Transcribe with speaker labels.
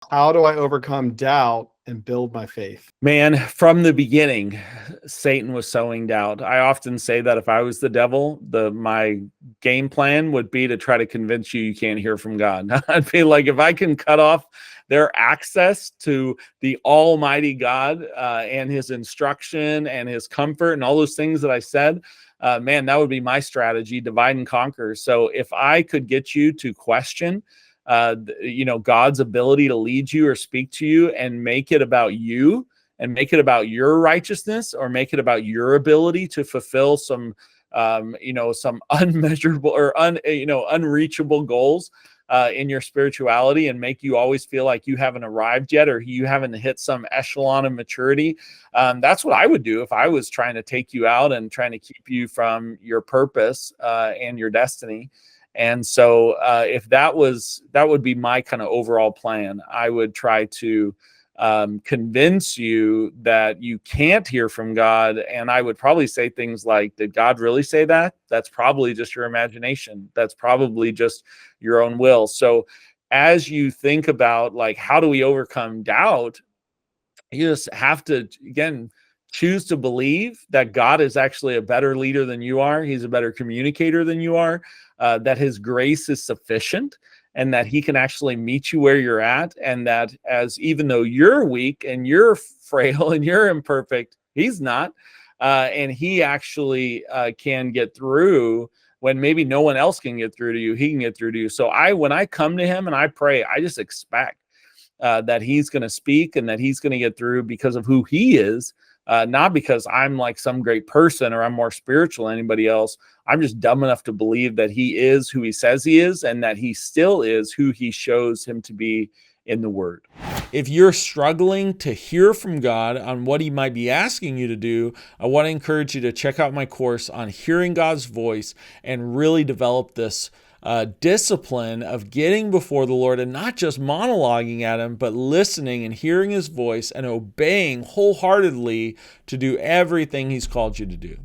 Speaker 1: How do I overcome doubt and build my faith?
Speaker 2: Man, from the beginning, Satan was sowing doubt. I often say that if I was the devil, my game plan would be to try to convince you can't hear from God. I'd be like, if I can cut off their access to the Almighty God and His instruction and His comfort and all those things that I said, man, that would be my strategy: divide and conquer. So if I could get you to question God's ability to lead you or speak to you and make it about you and make it about your righteousness, or make it about your ability to fulfill some some unmeasurable or unreachable goals in your spirituality, and make you always feel like you haven't arrived yet, or you haven't hit some echelon of maturity. That's what I would do if I was trying to take you out and trying to keep you from your purpose and your destiny. And so if that would be my kind of overall plan. I would try to convince you that you can't hear from God. And I would probably say things like, did God really say that? That's probably just your imagination. That's probably just your own will. So as you think about, like, how do we overcome doubt, you just have to, again, choose to believe that God is actually a better leader than you are. He's a better communicator than you are, that His grace is sufficient, and that He can actually meet you where you're at. And that, as even though you're weak and you're frail and you're imperfect, He's not. And He actually can get through when maybe no one else can get through to you. He can get through to you. So when I come to Him and I pray, I just expect that He's going to speak and that He's going to get through because of who He is, not because I'm like some great person or I'm more spiritual than anybody else. I'm just dumb enough to believe that He is who He says He is, and that He still is who He shows Him to be in the Word. If you're struggling to hear from God on what He might be asking you to do, I want to encourage you to check out my course on hearing God's voice and really develop this discipline of getting before the Lord and not just monologuing at Him, but listening and hearing His voice and obeying wholeheartedly to do everything He's called you to do.